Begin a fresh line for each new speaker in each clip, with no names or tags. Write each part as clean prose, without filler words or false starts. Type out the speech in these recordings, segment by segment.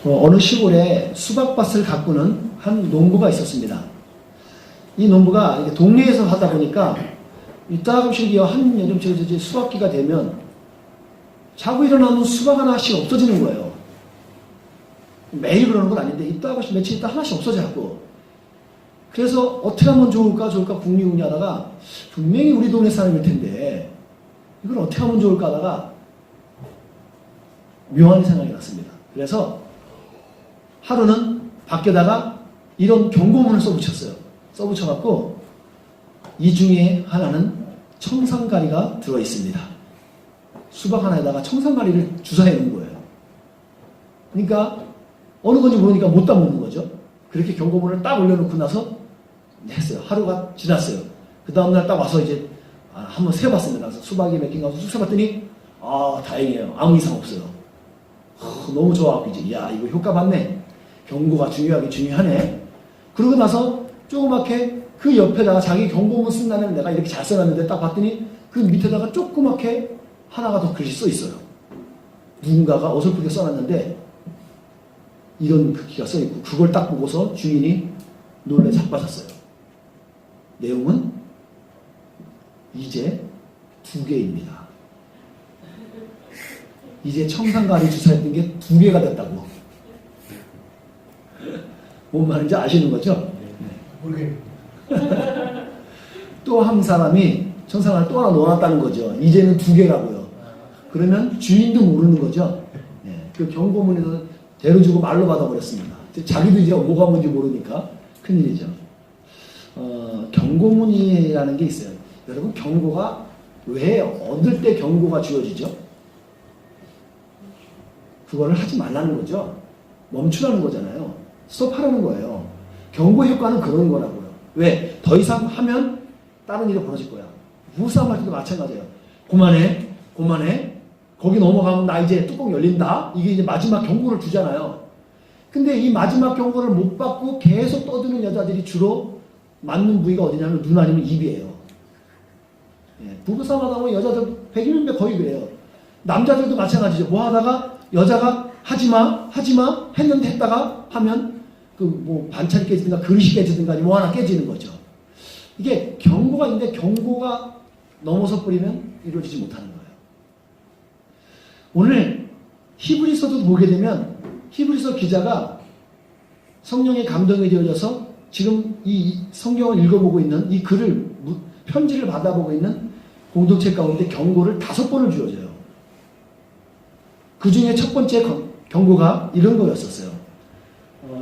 어느 시골에 수박밭을 가꾸는 한 농부가 있었습니다. 이 농부가 이렇게 동네에서 하다 보니까 이따금씩 한여름 수확기가 되면 자고 일어나면 수박 하나씩 없어지는 거예요. 매일 그러는 건 아닌데 이따금씩 며칠 있다 하나씩 없어져갖고, 그래서 어떻게 하면 좋을까 궁리하다가 분명히 우리 동네 사람일 텐데 이걸 어떻게 하면 좋을까 하다가 묘한 생각이 났습니다. 그래서 하루는 밖에다가 이런 경고문을 써붙였어요. 써붙여갖고 이 중에 하나는 청산가리가 들어있습니다. 수박 하나에다가 청산가리를 주사해 놓은 거예요. 그러니까 어느 건지 모르니까 못 따먹는 거죠. 그렇게 경고문을 딱 올려놓고 나서 했어요. 하루가 지났어요. 그 다음날 딱 와서 이제 한번 세봤습니다. 그래서 수박이 몇 개인가 쑥 세봤더니 다행이에요. 아무 이상 없어요. 너무 좋아갖고 이제 이거 효과 봤네. 경고가 중요하네. 그러고 나서 조그맣게 그 옆에다가 자기 경고문 쓴 다음에 내가 이렇게 잘 써놨는데 딱 봤더니 그 밑에다가 조그맣게 하나가 더 글씨 써 있어요. 누군가가 어설프게 써놨는데 이런 글귀가 써 있고, 그걸 딱 보고서 주인이 놀래 자빠졌어요. 내용은 이제 2개입니다. 이제 청산가리 주사했던 게 2개가 됐다고. 뭔 말인지 아시는 거죠?
모르겠네.
또 한 사람이 청산가리 또 하나 넣어놨다는 거죠. 이제는 2개라고요. 그러면 주인도 모르는 거죠. 그 경고문에서 대로 주고 말로 받아버렸습니다. 자기도 이제 뭐가 뭔지 모르니까 큰일이죠. 경고문이라는 게 있어요. 여러분, 경고가 왜 얻을 때 경고가 주어지죠? 그거를 하지 말라는 거죠. 멈추라는 거잖아요. 스톱하라는 거예요. 경고 효과는 그런 거라고요. 왜? 더 이상 하면 다른 일이 벌어질 거야. 부부싸움 할 때도 마찬가지예요. 그만해. 거기 넘어가면 나 이제 뚜껑 열린다. 이게 이제 마지막 경고를 주잖아요. 근데 이 마지막 경고를 못 받고 계속 떠드는 여자들이 주로 맞는 부위가 어디냐면 눈 아니면 입이에요. 부부싸움 하다 보면 여자들 100이면 100 거의 그래요. 남자들도 마찬가지죠. 뭐 하다가 여자가 하지마 했는데 했다가 하면 반찬이 깨지든가 그릇이 깨지든가 뭐 하나 깨지는 거죠. 이게 경고가 있는데 경고가 넘어서 버리면 이루어지지 못하는 거예요. 오늘 히브리서도 보게 되면 히브리서 기자가 성령의 감동에 되어져서 지금 이 성경을 읽어보고 있는 이 글을 편지를 받아보고 있는 공동체 가운데 경고를 5번을 주어져요. 그 중에 첫 번째 경고가 이런 거였었어요.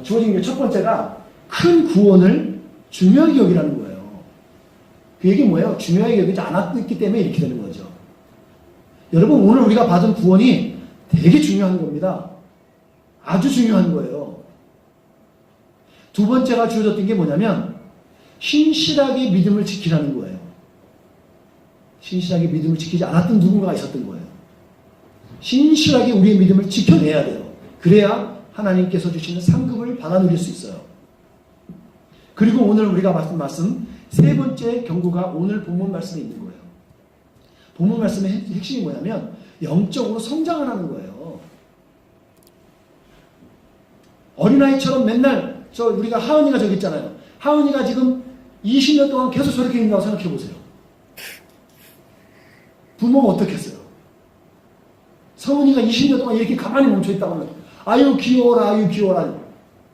주어진 게 첫 번째가 큰 구원을 중요하게 여기라는 거예요. 그 얘기 뭐예요? 중요하게 여기지 않았기 때문에 이렇게 되는 거죠. 여러분, 오늘 우리가 받은 구원이 되게 중요한 겁니다. 아주 중요한 거예요. 두 번째가 주어졌던 게 뭐냐면 신실하게 믿음을 지키라는 거예요. 신실하게 믿음을 지키지 않았던 누군가가 있었던 거예요. 신실하게 우리의 믿음을 지켜내야 돼요. 그래야 하나님께서 주시는 상급을 받아 누릴 수 있어요. 그리고 오늘 우리가 받은 말씀 세 번째 경고가 오늘 본문 말씀에 있는 거예요. 본문 말씀의 핵심이 뭐냐면 영적으로 성장하라는 거예요. 어린아이처럼 맨날 우리가 하은이가 저기 있잖아요. 하은이가 지금 20년 동안 계속 저렇게 있는다고 생각해 보세요. 부모가 어떻겠어요? 성은이가 20년 동안 이렇게 가만히 멈춰있다고 하면 아유 귀여워라.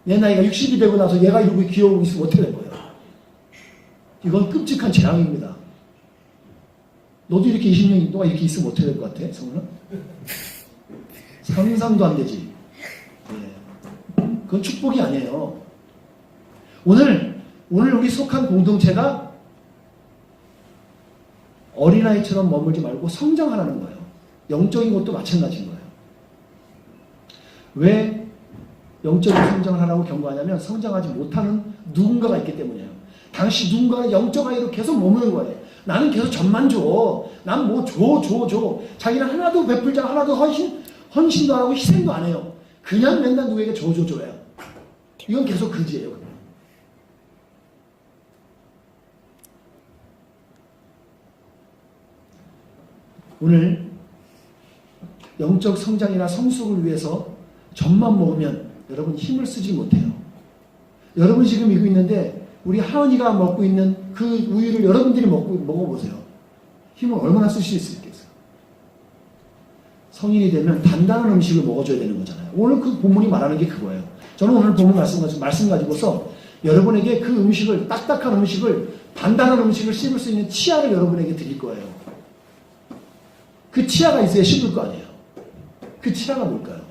내 나이가 60이 되고 나서 얘가 이러고 귀여우고 있으면 어떻게 될 거예요? 이건 끔찍한 재앙입니다. 너도 이렇게 20년 동안 이렇게 있으면 어떻게 될 것 같아? 성은아? 상상도 안 되지. 그건 축복이 아니에요. 오늘 우리 속한 공동체가 어린아이처럼 머물지 말고 성장하라는 거예요. 영적인 것도 마찬가지인 거예요. 왜 영적인 성장을 하라고 경고하냐면 성장하지 못하는 누군가가 있기 때문이에요. 당시 누군가는 영적 아이로 계속 머무는 거예요. 나는 계속 전만 줘. 난 뭐 줘. 자기는 하나도 베풀지 않고 하나도 헌신도 안 하고 희생도 안 해요. 그냥 맨날 누구에게 줘요. 이건 계속 그지예요. 오늘 영적 성장이나 성숙을 위해서 젖만 먹으면 여러분 힘을 쓰지 못해요. 여러분 지금 이거 있는데 우리 하은이가 먹고 있는 그 우유를 여러분들이 먹어보세요. 힘을 얼마나 쓰실 수 있겠어요. 성인이 되면 단단한 음식을 먹어줘야 되는 거잖아요. 오늘 그 본문이 말하는 게 그거예요. 저는 오늘 본문 말씀 가지고서 여러분에게 그 음식을, 딱딱한 음식을, 단단한 음식을 씹을 수 있는 치아를 여러분에게 드릴 거예요. 그 치아가 있어야 씹을 거 아니에요. 그 치아가 뭘까요?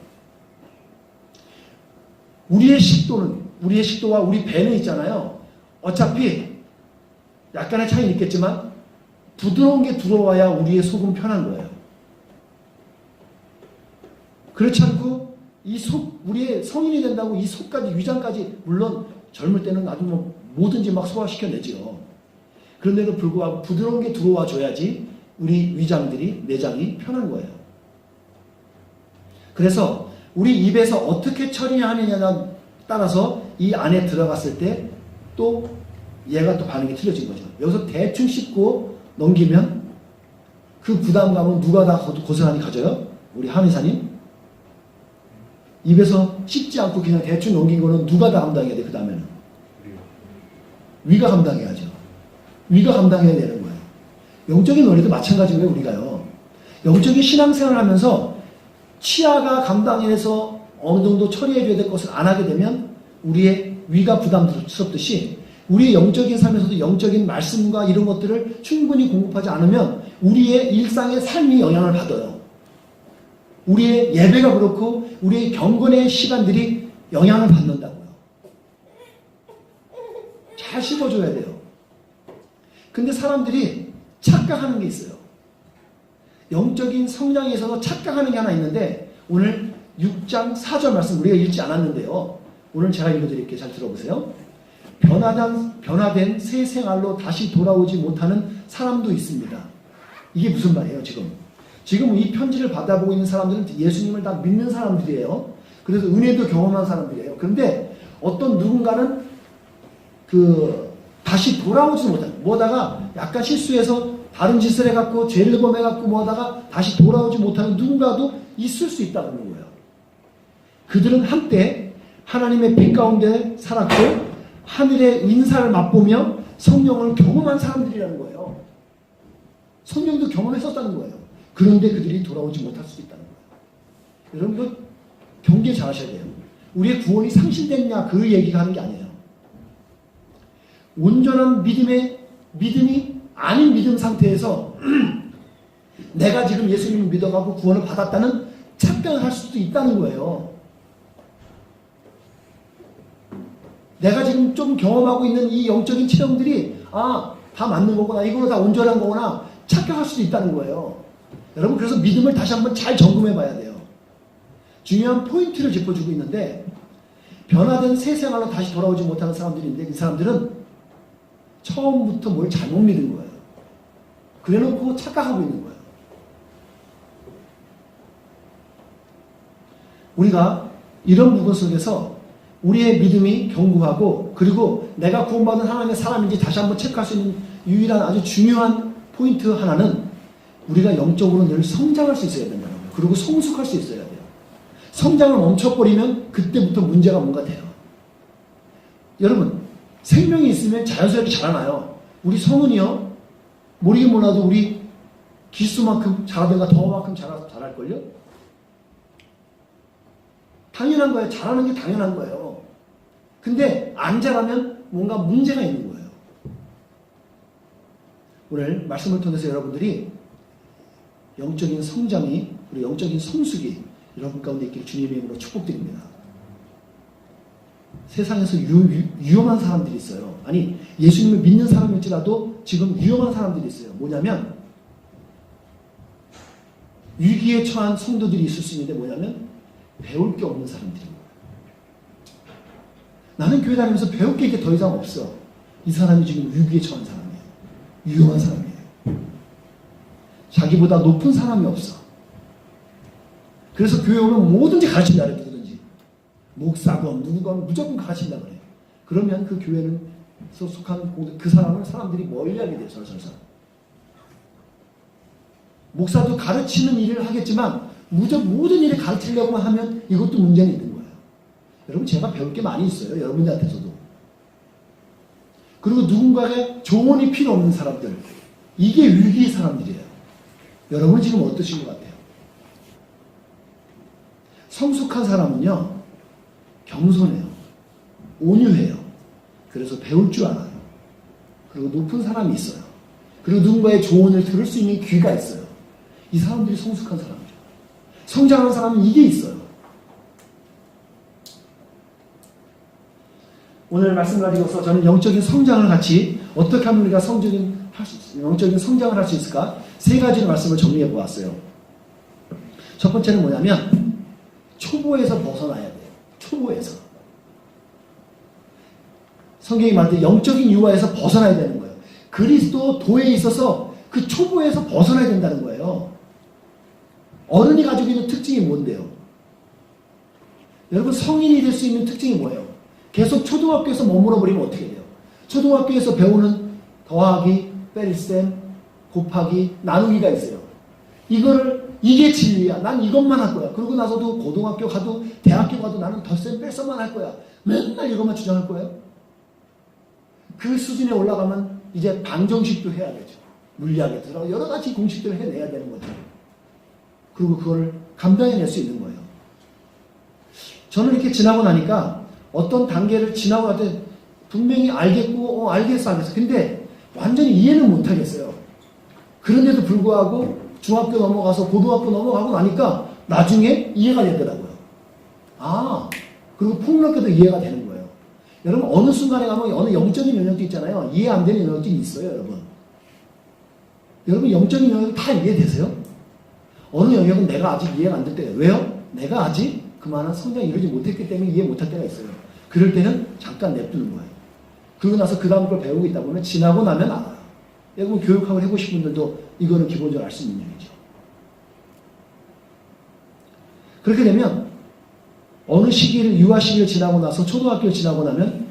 우리의 식도와 우리 배는 있잖아요. 어차피 약간의 차이는 있겠지만 부드러운 게 들어와야 우리의 속은 편한 거예요. 그렇지 않고 이 속, 우리의 성인이 된다고 이 속까지, 위장까지, 물론 젊을 때는 아주 뭐든지 막 소화시켜내죠. 그런데도 불구하고 부드러운 게 들어와 줘야지 우리 위장들이, 내장이 편한 거예요. 그래서 우리 입에서 어떻게 처리하느냐에 따라서 이 안에 들어갔을 때 또 얘가 또 반응이 틀려진 거죠. 여기서 대충 씹고 넘기면 그 부담감은 누가 다 고스란히 가져요? 우리 한의사님? 입에서 씹지 않고 그냥 대충 넘긴 거는 누가 다 감당해야 돼, 그 다음에는? 위가 감당해야죠. 위가 감당해야 되는 거예요. 영적인 원리도 마찬가지고요, 우리가요. 영적인 신앙생활을 하면서 치아가 감당해서 어느 정도 처리해줘야 될 것을 안 하게 되면 우리의 위가 부담스럽듯이 우리의 영적인 삶에서도 영적인 말씀과 이런 것들을 충분히 공급하지 않으면 우리의 일상의 삶이 영향을 받아요. 우리의 예배가 그렇고 우리의 경건의 시간들이 영향을 받는다고요. 잘 씹어줘야 돼요. 근데 사람들이 착각하는 게 있어요. 영적인 성장에 있어서 착각하는 게 하나 있는데 오늘 6장 4절 말씀 우리가 읽지 않았는데요. 오늘 제가 읽어드릴게요. 잘 들어보세요. 변화된 새 생활로 다시 돌아오지 못하는 사람도 있습니다. 이게 무슨 말이에요, 지금? 지금 이 편지를 받아보고 있는 사람들은 예수님을 다 믿는 사람들이에요. 그래서 은혜도 경험한 사람들이에요. 그런데 어떤 누군가는 다시 돌아오지 못하는, 뭐다가 약간 실수해서 다른 짓을 해갖고 죄를 범해갖고 뭐다가 다시 돌아오지 못하는 누군가도 있을 수 있다는 거예요. 그들은 한때 하나님의 빛 가운데 살았고 하늘의 인사를 맛보며 성령을 경험한 사람들이라는 거예요. 성령도 경험했었다는 거예요. 그런데 그들이 돌아오지 못할 수도 있다는 거예요. 여러분 이거 경계 잘 하셔야 돼요. 우리의 구원이 상실됐냐 그 얘기가 하는 게 아니에요. 온전한 믿음이 아닌 믿음 상태에서 내가 지금 예수님을 믿어가고 구원을 받았다는 착각을 할 수도 있다는 거예요. 내가 지금 좀 경험하고 있는 이 영적인 체험들이 다 맞는 거구나, 이거는 다 온전한 거구나 착각할 수도 있다는 거예요. 여러분 그래서 믿음을 다시 한번 잘 점검해 봐야 돼요. 중요한 포인트를 짚어주고 있는데 변화된 새 생활로 다시 돌아오지 못하는 사람들인데 이 사람들은 처음부터 뭘 잘못 믿은 거예요. 그래놓고 착각하고 있는 거예요. 우리가 이런 부분 속에서 우리의 믿음이 견고하고 그리고 내가 구원받은 하나님의 사람인지 다시 한번 체크할 수 있는 유일한 아주 중요한 포인트 하나는 우리가 영적으로 늘 성장할 수 있어야 된다는 거예요. 그리고 성숙할 수 있어야 돼요. 성장을 멈춰버리면 그때부터 문제가 뭔가 돼요. 여러분 생명이 있으면 자연스럽게 자라나요. 우리 성은이요 모르긴 몰라도 우리 기수만큼 자라든가 더만큼 자랄걸요? 당연한 거예요. 자라는 게 당연한 거예요. 근데 안 자라면 뭔가 문제가 있는 거예요. 오늘 말씀을 통해서 여러분들이 영적인 성장이, 그리고 영적인 성숙이 여러분 가운데 있기를 주님의 이름으로 축복드립니다. 세상에서 위험한 사람들이 있어요. 아니 예수님을 믿는 사람일지라도 지금 위험한 사람들이 있어요. 뭐냐면 위기에 처한 성도들이 있을 수 있는데 뭐냐면 배울 게 없는 사람들인 거예요. 나는 교회 다니면서 배울 게 이게 더 이상 없어. 이 사람이 지금 위기에 처한 사람이에요. 위험한 사람이에요. 자기보다 높은 사람이 없어. 그래서 교회 오면 뭐든지 가르친다 그래. 누구든지. 목사건 누구건 무조건 가르친다 그래. 그러면 그 교회는 속한 그 사람을 사람들이 멀리하게 돼요. 설설설. 목사도 가르치는 일을 하겠지만 모든 일을 가르치려고만 하면 이것도 문제는 있는 거예요. 여러분 제가 배울 게 많이 있어요. 여러분들한테서도. 그리고 누군가의 조언이 필요 없는 사람들. 이게 위기의 사람들이에요. 여러분 지금 어떠신 것 같아요? 성숙한 사람은요. 겸손해요. 온유해요. 그래서 배울 줄 알아요. 그리고 높은 사람이 있어요. 그리고 누군가의 조언을 들을 수 있는 귀가 있어요. 이 사람들이 성숙한 사람이에요. 성장하는 사람은 이게 있어요. 오늘 말씀 가지고서 저는 영적인 성장을 같이 어떻게 하면 우리가 영적인 성장을 할 수 있을까? 세 가지 말씀을 정리해 보았어요. 첫 번째는 뭐냐면 초보에서 벗어나야 돼요. 초보에서. 성경이 말할 때 영적인 유아에서 벗어나야 되는 거예요. 그리스도 도에 있어서 그 초보에서 벗어나야 된다는 거예요. 어른이 가지고 있는 특징이 뭔데요? 여러분 성인이 될 수 있는 특징이 뭐예요? 계속 초등학교에서 머물러 버리면 어떻게 돼요? 초등학교에서 배우는 더하기, 뺄셈, 곱하기, 나누기가 있어요. 이게 진리야. 난 이것만 할 거야. 그러고 나서도 고등학교 가도 대학교 가도 나는 덧셈 뺄셈만 할 거야. 맨날 이것만 주장할 거예요. 그 수준에 올라가면 이제 방정식도 해야 되죠. 물리학에 들어가 여러 가지 공식들을 해내야 되는 거죠. 그리고 그걸 감당해낼 수 있는 거예요. 저는 이렇게 지나고 나니까 어떤 단계를 지나고 날 때 분명히 알겠고 알겠어. 근데 완전히 이해는 못하겠어요. 그런데도 불구하고 중학교 넘어가서 고등학교 넘어가고 나니까 나중에 이해가 되더라고요. 그리고 폭넓게도 이해가 되는 거예요. 여러분 어느 순간에 가면 어느 영적인 영역도 있잖아요. 이해 안 되는 영역들이 있어요. 여러분 영적인 영역 다 이해되세요? 어느 영역은 내가 아직 이해가 안 될 때가 왜요? 내가 아직 그만한 성장이 이루지 못했기 때문에 이해 못할 때가 있어요. 그럴 때는 잠깐 냅두는 거예요. 그러고 나서 그 다음 걸 배우고 있다 보면 지나고 나면 알아요. 여러분 교육학을 해보신 분들도 이거는 기본적으로 알 수 있는 얘기죠. 그렇게 되면 어느 시기를 유아 시기를 지나고 나서 초등학교를 지나고 나면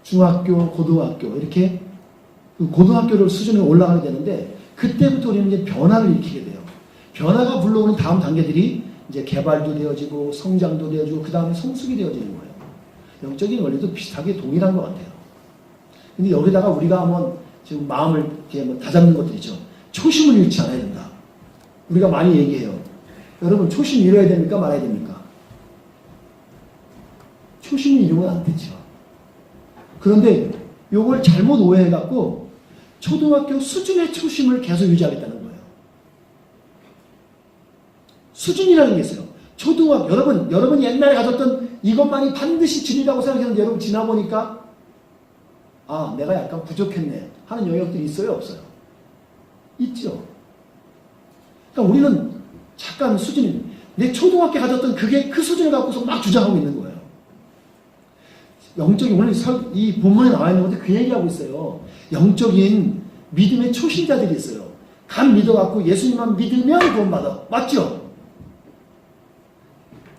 중학교, 고등학교 이렇게 그 고등학교를 수준으로 올라가게 되는데 그때부터 우리는 이제 변화를 일으키게 돼요. 변화가 불러오는 다음 단계들이 이제 개발도 되어지고 성장도 되어지고 그 다음에 성숙이 되어지는 거예요. 영적인 원리도 비슷하게 동일한 것 같아요. 근데 여기다가 우리가 한번 지금 마음을 이렇게 뭐 다잡는 것들이죠. 초심을 잃지 않아야 된다. 우리가 많이 얘기해요. 여러분 초심 잃어야 됩니까? 말아야 됩니까? 초심을 잃으면 안 되죠. 그런데 요걸 잘못 오해해갖고 초등학교 수준의 초심을 계속 유지하겠다는 거예요. 수준이라는 게 있어요. 초등학교 여러분 옛날에 가졌던 이것만이 반드시 진리라고 생각했는데 여러분 지나보니까 내가 약간 부족했네 하는 영역들이 있어요? 없어요? 있죠. 그러니까 우리는 잠깐 수준이 내 초등학교 가졌던 그게 그 수준을 갖고서 막 주장하고 있는 거예요. 영적인 오늘 이 본문에 나와 있는 건데 그 얘기하고 있어요. 영적인 믿음의 초신자들이 있어요. 간 믿어갖고 예수님만 믿으면 구원받아. 맞죠?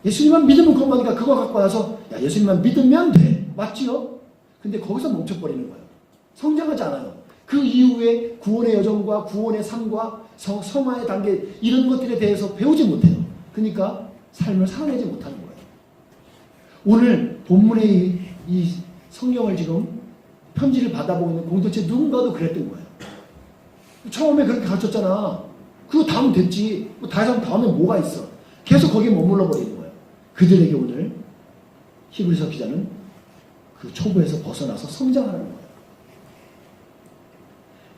예수님만 믿으면 구원받으니까 그거 갖고 와서 예수님만 믿으면 돼. 맞지요? 근데 거기서 멈춰버리는 거예요. 성장하지 않아요. 그 이후에 구원의 여정과 구원의 삶과 성화의 단계 이런 것들에 대해서 배우지 못해요. 그러니까 삶을 살아내지 못하는 거예요. 오늘 본문의 이 성경을 지금 편지를 받아보고 있는 공동체 누군가도 그랬던 거예요. 처음에 그렇게 가르쳤잖아. 그거 다음 됐지. 다음에 뭐가 있어. 계속 거기에 머물러 버리는 거예요. 그들에게 오늘 히브리서 기자는 그 초보에서 벗어나서 성장하는 거예요.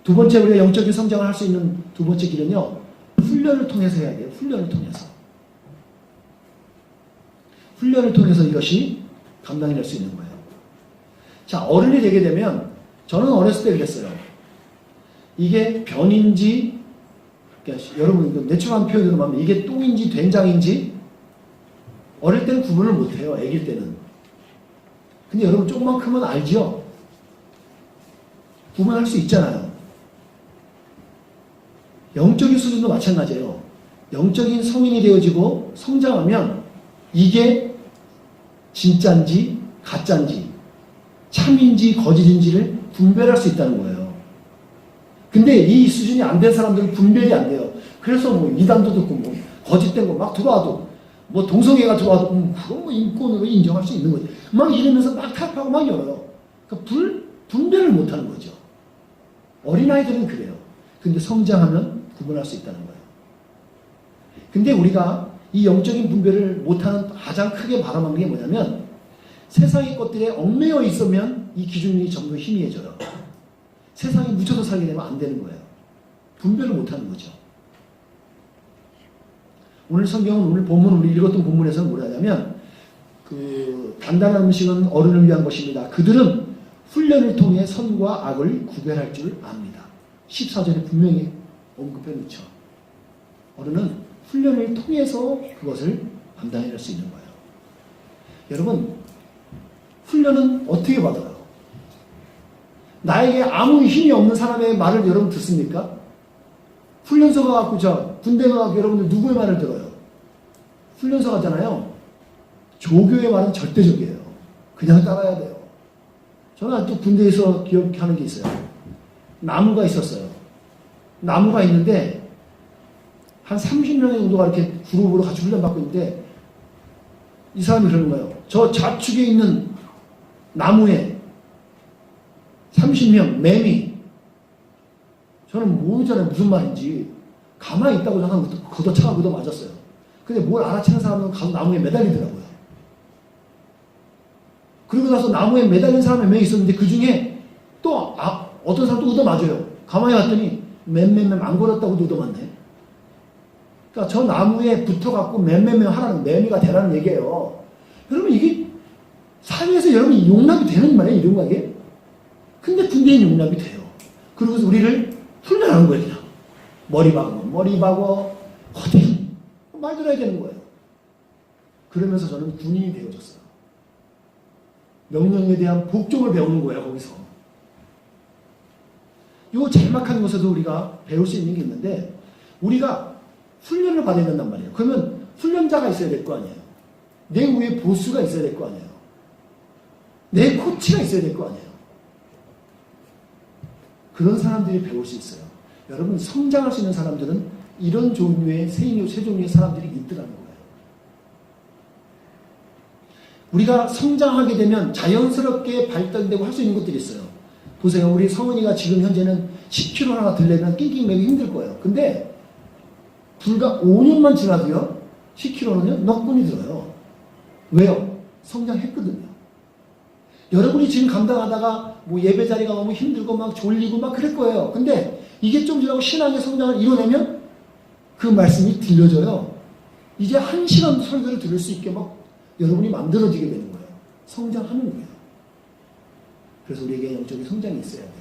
두 번째 우리가 영적인 성장을 할 수 있는 두 번째 길은요. 훈련을 통해서 해야 돼요. 훈련을 통해서. 훈련을 통해서 이것이 감당해낼 수 있는 거예요. 자, 어른이 되게 되면 저는 어렸을 때 그랬어요. 이게 변인지 그러니까 여러분 내추럴한 표현으로 하면 이게 똥인지 된장인지 어릴 때는 구분을 못해요. 아기일 때는. 근데 여러분 조금만 크면 알죠? 구분할 수 있잖아요. 영적인 수준도 마찬가지예요. 영적인 성인이 되어지고 성장하면 이게 진짜인지 가짜인지 참인지 거짓인지를 분별할 수 있다는 거예요. 근데 이 수준이 안 된 사람들은 분별이 안 돼요. 그래서 뭐 이단도 듣고 뭐 거짓된 거 막 들어와도 뭐 동성애가 들어와도 그럼 뭐 인권으로 인정할 수 있는 거지. 막 이러면서 막 타협하고 막 열어요. 그러니까 분별을 못하는 거죠. 어린아이들은 그래요. 근데 성장하면 구분할 수 있다는 거예요. 근데 우리가 이 영적인 분별을 못하는 가장 크게 발언한 게 뭐냐면 세상의 것들에 얽매여 있으면 이 기준이 점점 희미해져요. 세상에 묻혀서 살게 되면 안 되는 거예요. 분별을 못하는 거죠. 오늘 성경은 오늘 본문 우리 읽었던 본문에서는 뭐라냐면 단단한 음식은 어른을 위한 것입니다. 그들은 훈련을 통해 선과 악을 구별할 줄 압니다. 14절에 분명히 언급해 놓죠. 어른은 훈련을 통해서 그것을 감당해낼 수 있는 거예요. 여러분, 훈련은 어떻게 받아요? 나에게 아무 힘이 없는 사람의 말을 여러분 듣습니까? 훈련소 가갖고 군대 가갖고 여러분들 누구의 말을 들어요? 훈련소 가잖아요. 조교의 말은 절대적이에요. 그냥 따라야 돼요. 저는 아직도 군대에서 기억하는 게 있어요. 나무가 있었어요. 나무가 있는데 한 30명 정도가 이렇게 그룹으로 같이 훈련받고 있는데 이 사람이 그러는 거예요. 저 좌측에 있는 나무에 30명 매미, 저는 모르잖아요. 무슨 말인지. 가만히 있다고 저는 걷어차가 걷어 맞았어요. 근데 뭘 알아채는 사람은 가서 나무에 매달리더라고요. 그리고 나서 나무에 매달린 사람이 몇 명 있었는데 그 중에 또 어떤 사람도 얻어맞아요. 가만히 갔더니 맴맴맴 안 걸었다고 얻어맞네. 그러니까 저 나무에 붙어갖고 맴맴맴 하라는 매미가 되라는 얘기예요. 여러분 이게 사회에서 여러분이 용납이 되는 말이에요. 이런 거 이게. 근데 군대는 용납이 돼요. 그러고서 우리를 훈련하는 거예요. 그냥. 머리 박어. 어디 말 들어야 되는 거예요. 그러면서 저는 군인이 되어졌어요. 명령에 대한 복종을 배우는 거예요. 거기서. 요 짤막한 것에도 우리가 배울 수 있는 게 있는데 우리가 훈련을 받아야 된단 말이에요. 그러면 훈련자가 있어야 될 거 아니에요. 내 위에 보스가 있어야 될 거 아니에요. 내 코치가 있어야 될 거 아니에요. 그런 사람들이 배울 수 있어요. 여러분 성장할 수 있는 사람들은 이런 종류의 세 종류의 사람들이 있더라는 거예요. 우리가 성장하게 되면 자연스럽게 발달되고 할 수 있는 것들이 있어요. 보세요. 우리 성은이가 지금 현재는 10kg 하나 들려면 낑낑매기 힘들 거예요. 근데 불과 5년만 지나도요. 10kg는요. 넉분이 들어요. 왜요? 성장했거든요. 여러분이 지금 감당하다가 뭐 예배 자리가 너무 힘들고 막 졸리고 막 그럴 거예요. 근데 이게 좀 지나고 신앙의 성장을 이뤄내면 그 말씀이 들려져요. 이제 1시간 설교를 들을 수 있게 막 여러분이 만들어지게 되는 거예요. 성장하는 거예요. 그래서 우리에게 영적인 성장이 있어야 돼요.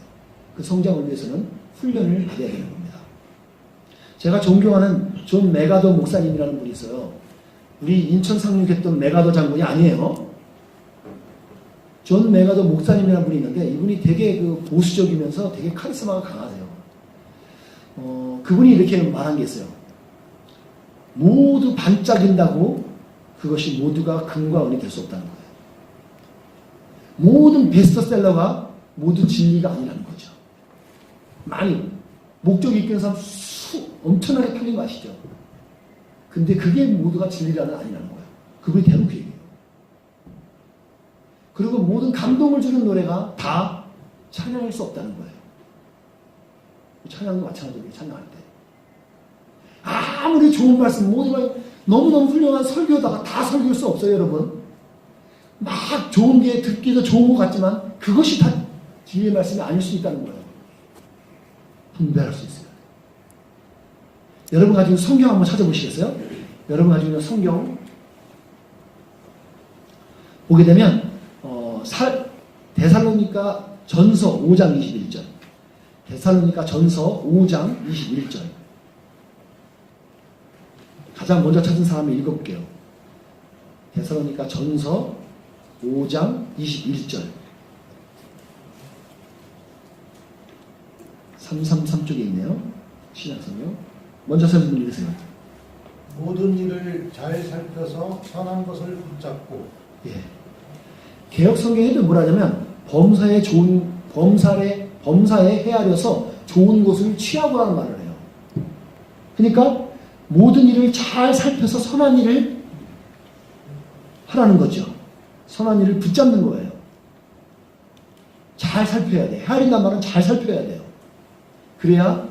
그 성장을 위해서는 훈련을 받아야 되는 겁니다. 제가 존경하는 존 메가더 목사님이라는 분이 있어요. 우리 인천 상륙했던 메가더 장군이 아니에요. 존 메가더 목사님이라는 분이 있는데 이분이 되게 보수적이면서 되게 카리스마가 강하세요. 그분이 이렇게 말한 게 있어요. 모두 반짝인다고 그것이 모두가 금과 은이 될 수 없다는 거예요. 모든 베스트셀러가 모두 진리가 아니라는 거죠. 많이 목적이 있는 사람 엄청나게 팔린 거 아시죠? 근데 그게 모두가 진리라는 아니라는 거예요. 그분이 대놓고 얘기해요. 그리고 모든 감동을 주는 노래가 다 찬양할 수 없다는 거예요. 찬양도 마찬가지로 찬양할 때. 아무리 좋은 말씀, 너무너무 훌륭한 설교다가 다 설교할 수 없어요, 여러분. 막 좋은 게 듣기도 좋은 것 같지만 그것이 다 진리의 말씀이 아닐 수 있다는 거예요. 분별할 수 있어요. 여러분 가지고 성경 한번 찾아보시겠어요? 여러분 가지고 있는 성경 보게 되면 데살로니가 전서 5장 21절 데살로니가 전서 5장 21절 가장 먼저 찾은 사람이 읽어볼게요. 데살로니가 전서 5장 21절 333쪽에 있네요. 신약성경 먼저 찾은 분 읽으세요.
모든 일을 잘 살펴서 선한 것을 붙잡고.
예. 개혁 성경에도 뭐라냐면 범사에 헤아려서 좋은 것을 취하고라는 말을 해요. 그러니까 모든 일을 잘 살펴서 선한 일을 하라는 거죠. 선한 일을 붙잡는 거예요. 잘 살펴야 돼. 헤아린단 말은 잘 살펴야 돼요. 그래야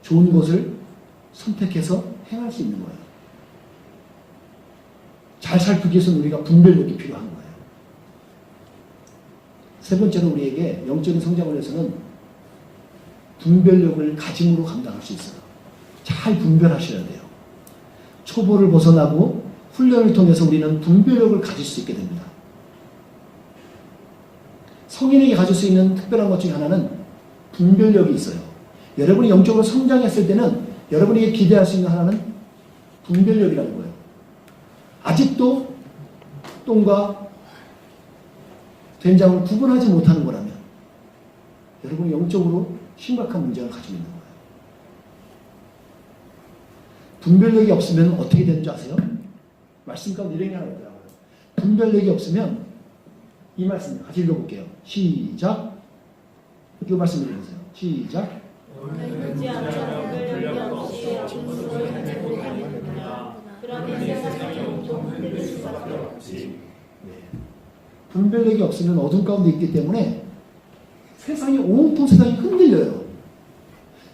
좋은 것을 선택해서 행할 수 있는 거예요. 잘 살피기 위해서는 우리가 분별력이 필요한 거예요. 세 번째로 우리에게 영적인 성장을 위해서는 분별력을 가짐으로 감당할 수 있어요. 잘 분별하셔야 돼요. 초보를 벗어나고 훈련을 통해서 우리는 분별력을 가질 수 있게 됩니다. 성인에게 가질 수 있는 특별한 것 중에 하나는 분별력이 있어요. 여러분이 영적으로 성장했을 때는 여러분에게 기대할 수 있는 하나는 분별력이라는 거예요. 아직도 똥과 된장을 구분하지 못하는 거라면 여러분이 영적으로 심각한 문제를 가지고 있는 거예요. 분별력이 없으면 어떻게 되는 줄 아세요? 말씀 가운데 이런 게 하나 있더라고요. 분별력이 없으면 이 말씀 같이 읽어볼게요. 시작. 이 말씀 읽어보세요. 시작.
그렇지 않으면 분별력이 없이 진술을 하지 못하느냐. 그러면 세상의 온통 흔들릴 수밖에 없지.
분별력이 없으면 어둠 가운데 있기 때문에 세상이 온통 세상이 흔들려요.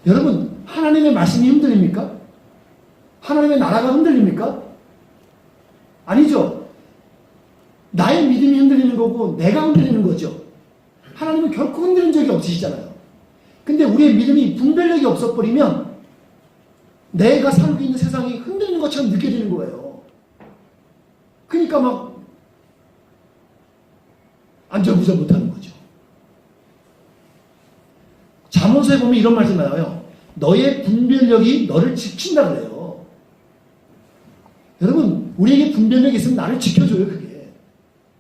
여러분, 하나님의 말씀이 흔들립니까? 하나님의 나라가 흔들립니까? 아니죠. 나의 믿음이 흔들리는 거고 내가 흔들리는 거죠. 하나님은 결코 흔들린 적이 없으시잖아요. 근데 우리의 믿음이 분별력이 없어버리면 내가 살고 있는 세상이 흔들리는 것처럼 느껴지는 거예요. 그러니까 막 안절부절 못하는 거죠. 잠언서에 보면 이런 말씀이 나와요. 너의 분별력이 너를 지킨다 그래요. 여러분, 우리에게 분별력이 있으면 나를 지켜줘요.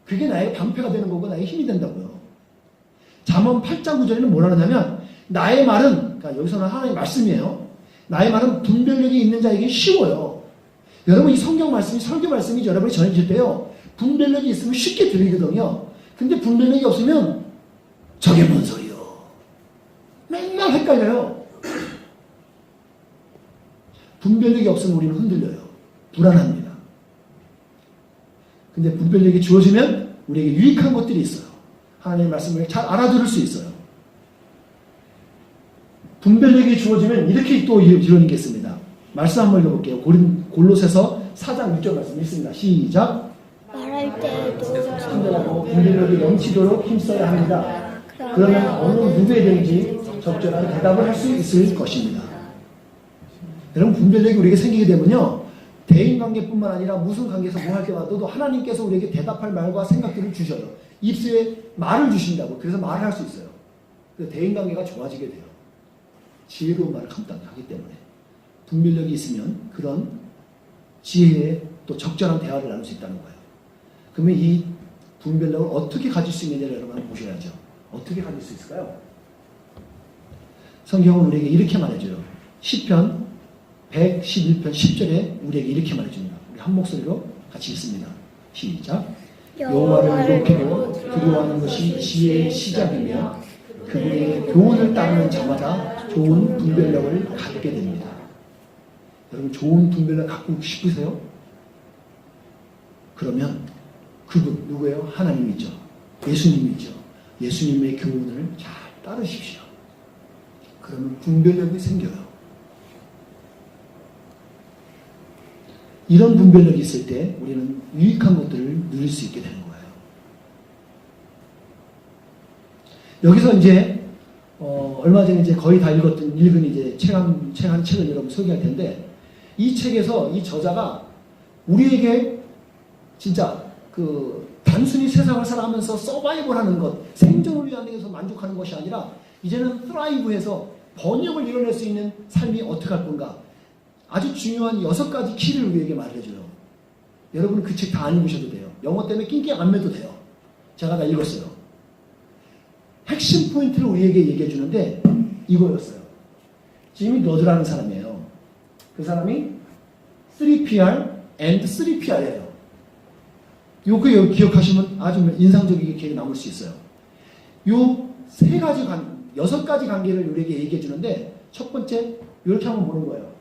그게 나의 방패가 되는 거고 나의 힘이 된다고요. 잠언 8장 9절에는 뭐라 하냐면 나의 말은, 그러니까 여기서는 하나님의 말씀이에요. 나의 말은 분별력이 있는 자에게 쉬워요. 여러분, 이 성경 말씀이 설교 말씀이 여러분이 전해질 때요. 분별력이 있으면 쉽게 들리거든요. 근데 분별력이 없으면 저게 뭔 소리요? 맨날 헷갈려요. 분별력이 없으면 우리는 흔들려요. 불안합니다. 근데 분별력이 주어지면 우리에게 유익한 것들이 있어요. 하나님의 말씀을 잘 알아들을 수 있어요. 분별력이 주어지면 이렇게 또 이론이 있겠습니다. 말씀 한번 읽어볼게요. 골로새서 4장 6절 말씀 읽습니다. 시작.
말할 때에도
참되고 분별력이 넘치도록 힘써야 합니다. 그러면 어느 누구에든지 적절한 대답을 할 수 있을 것입니다. 여러분, 분별력이 우리에게 생기게 되면요. 대인관계뿐만 아니라 무슨 관계에서 뭐 할 때마다도 하나님께서 우리에게 대답할 말과 생각들을 주셔요. 입술에 말을 주신다고. 그래서 말을 할 수 있어요. 그래서 대인관계가 좋아지게 돼요. 지혜로운 말을 감당하기 때문에. 분별력이 있으면 그런 지혜에 또 적절한 대화를 나눌 수 있다는 거예요. 그러면 이 분별력을 어떻게 가질 수 있느냐를 여러분 한번 보셔야죠. 어떻게 가질 수 있을까요? 성경은 우리에게 이렇게 말해줘요. 시편 111편 10절에 우리에게 이렇게 말해줍니다. 우리 한 목소리로 같이 읽습니다. 시작. 여호와를 높이고 두려워하는 것이 지혜의 시작이며 그분의 교훈을 따르는 자마다 좋은 분별력을 갖게 됩니다. 여러분, 좋은 분별력 갖고 싶으세요? 그러면 그분 누구예요? 하나님이죠. 예수님이죠. 예수님의 교훈을 잘 따르십시오. 그러면 분별력이 생겨요. 이런 분별력이 있을 때 우리는 유익한 것들을 누릴 수 있게 되는 거예요. 여기서 이제 얼마 전에 이제 거의 다 읽은 이제 책 한 책을 여러분 소개할 텐데, 이 책에서 이 저자가 우리에게 진짜 단순히 세상을 살아가면서 서바이벌하는 것, 생존을 위해서 만족하는 것이 아니라 이제는 스라이브해서 번영을 이뤄낼 수 있는 삶이 어떻게 할 건가, 아주 중요한 6가지 키를 우리에게 말해줘요. 여러분은 그 책 다 안 읽으셔도 돼요. 영어 때문에 낑낑 안 매도 돼요. 제가 다 읽었어요. 핵심 포인트를 우리에게 얘기해 주는데 이거였어요. 지미 러드라는 사람이에요. 그 사람이 3PR and 3PR이에요. 요거 기억하시면 아주 인상적이게 기억에 남을 수 있어요. 요 6가지 관계를 우리에게 얘기해 주는데, 첫 번째 이렇게 한번 보는 거예요.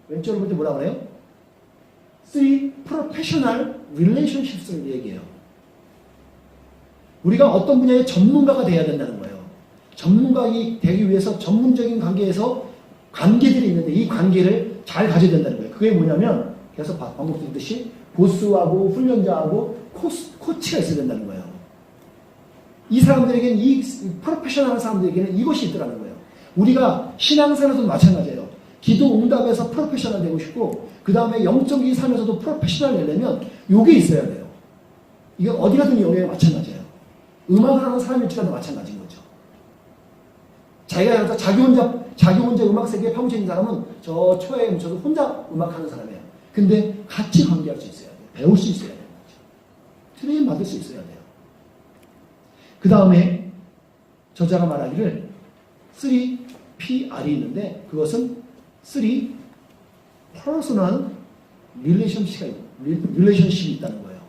왼쪽으로 볼 때 뭐라 그래요? 3 professional relationships를 얘기해요. 우리가 어떤 분야의 전문가가 돼야 된다는 거예요. 전문가가 되기 위해서 전문적인 관계에서 관계들이 있는데 이 관계를 잘 가져야 된다는 거예요. 그게 뭐냐면 계속 반복되듯이 보스하고 훈련자하고 코치가 있어야 된다는 거예요. 이 사람들에게는 이 프로페셔널한 사람들에게는 이것이 있더라는 거예요. 우리가 신앙생활에서도 마찬가지예요. 기도 응답에서 프로페셔널 되고 싶고 그 다음에 영적인 삶에서도 프로페셔널 되려면 이게 있어야 돼요. 이게 어디 가든 영역에 마찬가지예요. 음악을 하는 사람일지라도 마찬가지인 거죠. 자기가 자기 혼자 음악 세계에 파묻혀 있는 사람은 저 초에 묻혀서 혼자 음악하는 사람이에요. 근데 같이 관계할 수 있어야 돼요. 배울 수 있어야 돼요. 트레이닝 받을 수 있어야 돼요. 그 다음에 저자가 말하기를 3PR이 있는데 그것은 3 personal relationship이 있다는 거예요.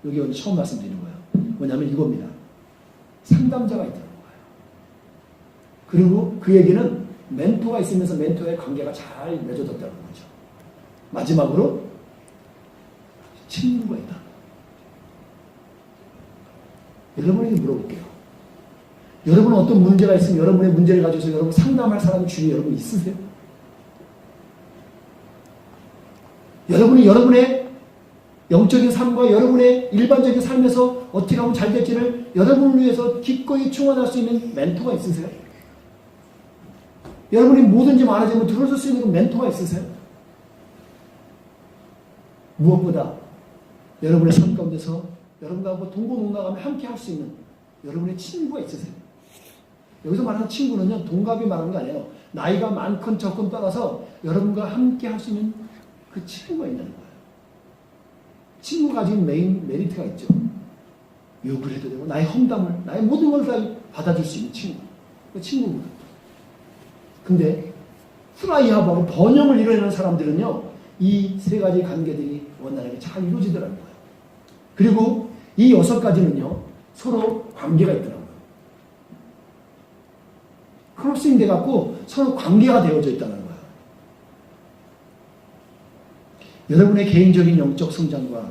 여기 오늘 처음 말씀드리는 거예요. 뭐냐면 이겁니다. 상담자가 있다는 거예요. 그리고 그 얘기는 멘토가 있으면서 멘토의 관계가 잘 맺어졌다는 거죠. 마지막으로 친구가 있다. 여러분에게 물어볼게요. 여러분은 어떤 문제가 있으면 여러분의 문제를 가지고서 여러분 상담할 사람이 주위에 여러분 있으세요? 여러분이 여러분의 영적인 삶과 여러분의 일반적인 삶에서 어떻게 하면 잘 될지를 여러분을 위해서 기꺼이 충원할 수 있는 멘토가 있으세요? 여러분이 뭐든지 말하자면 들어줄 수 있는 멘토가 있으세요? 무엇보다 여러분의 삶 가운데서 여러분과 동고동락하며 함께 할 수 있는 여러분의 친구가 있으세요? 여기서 말하는 친구는요, 동갑이 말하는 거 아니에요. 나이가 많건 적건 떠나서 여러분과 함께 할 수 있는 그 친구가 있는 거예요. 친구가 가진 메리트가 있죠. 욕을 해도 되고, 나의 험담을, 나의 모든 걸 다 받아줄 수 있는 친구. 그 친구입니다. 근데, 프라이하고 번영을 이루어내는 사람들은요, 이 세 가지 관계들이 원활하게 잘 이루어지더라는 거예요. 그리고 이 6가지는요, 서로 관계가 있더라고요. 크로싱 돼갖고 서로 관계가 되어져 있다는 거예요. 여러분의 개인적인 영적 성장과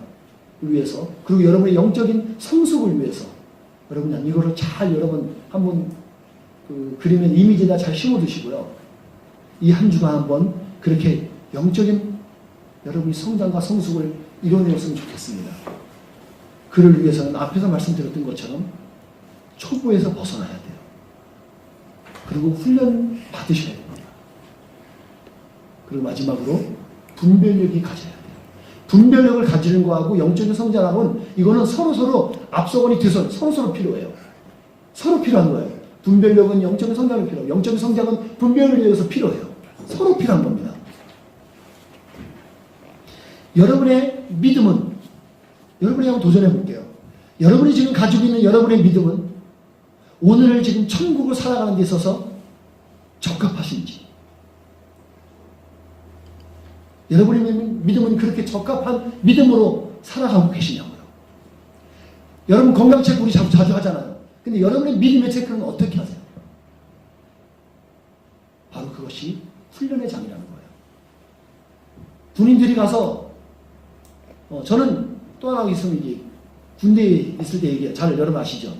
위해서, 그리고 여러분의 영적인 성숙을 위해서, 여러분 이거를 잘 여러분 한번 그림의 이미지에다 잘 심어두시고요. 이 한 주간 한번 그렇게 영적인 여러분의 성장과 성숙을 이뤄내었으면 좋겠습니다. 그를 위해서는 앞에서 말씀드렸던 것처럼 초보에서 벗어나야 돼요. 그리고 훈련 받으셔야 됩니다. 그리고 마지막으로 분별력이 가져야 돼요. 분별력을 가지는 거하고 영적인 성장하고는 이거는 서로서로 앞서거니 뒤서 서로서로 필요해요. 서로 필요한 거예요. 분별력은 영적인 성장이 필요해요. 영적인 성장은 분별을 위해서 필요해요. 서로 필요한 겁니다. 여러분의 믿음은, 여러분이 한번 도전해 볼게요. 여러분이 지금 가지고 있는 여러분의 믿음은 오늘을 지금 천국을 살아가는 데 있어서 적합하신지, 여러분의 믿음은 그렇게 적합한 믿음으로 살아가고 계시냐고요. 여러분 건강 체크 우리 자주 하잖아요. 근데 여러분의 믿음의 체크는 어떻게 하세요? 바로 그것이 훈련의 장이라는 거예요. 군인들이 가서 저는 또 하나 있으면 이게 군대에 있을 때 얘기해요. 잘 여러분 아시죠?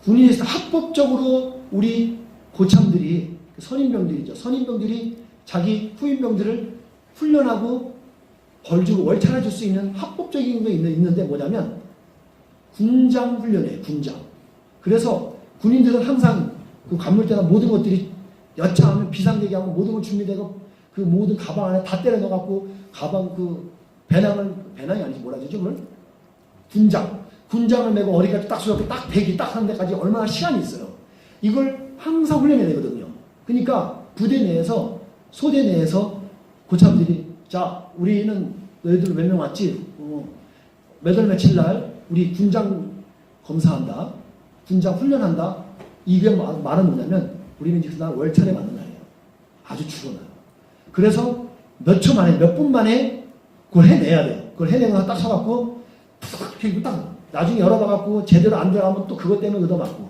군인에서 합법적으로 우리 고참들이, 선임병들이죠. 선임병들이 자기 후임병들을 훈련하고 벌 주고 월차를 줄 수 있는 합법적인 게 있는데 뭐냐면 군장 훈련이에요. 군장. 그래서 군인들은 항상 그 간물대나 모든 것들이 여차하면 비상대기 하고 모든 걸 준비되고 그 모든 가방 안에 다 때려 넣어갖고 가방 그 배낭이 아니지 뭐라 하죠 그걸? 군장을 메고 어디까지 딱 쏘고 딱 대기 딱 하는 데까지 얼마나 시간이 있어요. 이걸 항상 훈련해야 되거든요. 그러니까 부대 내에서 소대 내에서 고참들이 자 우리는 너희들 몇 명 왔지? 몇 월 며칠 날 우리 군장 검사한다. 군장 훈련한다. 이게 말은 뭐냐면 우리는 이제 그날 월차례 맞는 날이에요. 아주 죽어나요. 그래서 몇 초 만에 몇 분 만에 그걸 해내야 돼요. 그걸 해내고 딱 서갖고 툭 딱 나중에 열어봐갖고 제대로 안 들어가면 또 그것 때문에 얻어맞고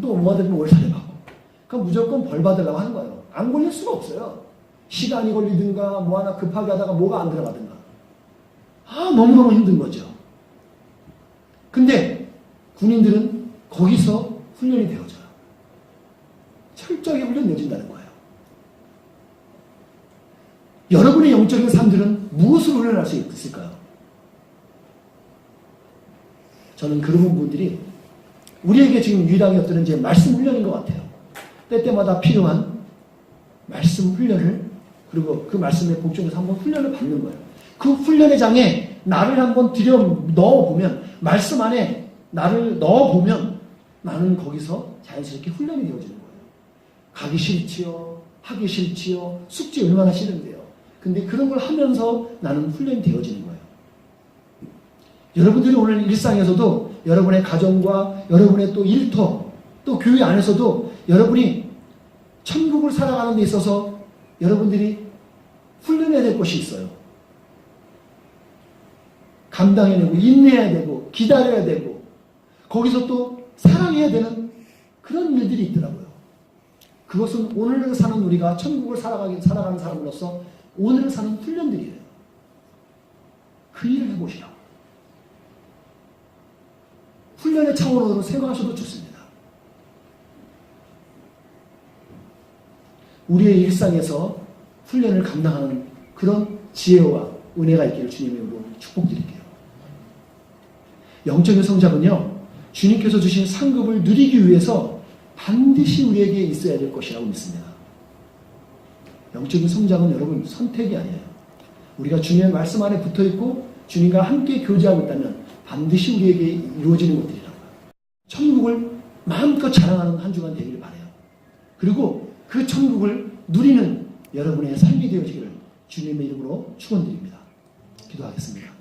또 뭐가 되면 월차례 받고 그럼 무조건 벌 받으려고 하는 거예요. 안 걸릴 수가 없어요. 시간이 걸리든가 뭐 하나 급하게 하다가 뭐가 안 들어가든가 너무너무 힘든 거죠. 근데 군인들은 거기서 훈련이 되어져요. 철저하게 훈련되어진다는 거예요. 여러분의 영적인 삶들은 무엇으로 훈련할 수 있을까요? 저는 그런 부분들이 우리에게 지금 유일하게 어떤 이제 말씀 훈련인 것 같아요. 때때마다 필요한 말씀 훈련을, 그리고 그 말씀에 복종해서 한번 훈련을 받는 거예요. 그 훈련의 장에 나를 한번 들여 넣어보면, 말씀 안에 나를 넣어보면 나는 거기서 자연스럽게 훈련이 되어지는 거예요. 가기 싫지요, 하기 싫지요, 숙제 얼마나 싫은데요. 근데 그런 걸 하면서 나는 훈련이 되어지는 거예요. 여러분들이 오늘 일상에서도 여러분의 가정과 여러분의 또 일터, 또 교회 안에서도 여러분이 천국을 살아가는 데 있어서 여러분들이 훈련해야 될 것이 있어요. 감당해내고 인내해야 되고 기다려야 되고 거기서 또 사랑해야 되는 그런 일들이 있더라고요. 그것은 오늘을 사는 우리가 천국을 살아가는 사람으로서 오늘을 사는 훈련들이에요. 그 일을 해보시라고. 훈련의 차원으로 생각하셔도 좋습니다. 우리의 일상에서 훈련을 감당하는 그런 지혜와 은혜가 있기를 주님의 이름으로 축복드릴게요. 영적인 성장은요, 주님께서 주신 상급을 누리기 위해서 반드시 우리에게 있어야 될 것이라고 믿습니다. 영적인 성장은 여러분 선택이 아니에요. 우리가 주님의 말씀 안에 붙어있고 주님과 함께 교제하고 있다면 반드시 우리에게 이루어지는 것들이라고요. 천국을 마음껏 자랑하는 한 주간 되기를 바라요. 그리고 그 천국을 누리는 여러분의 삶이 되어지기를 주님의 이름으로 축원드립니다. 기도하겠습니다.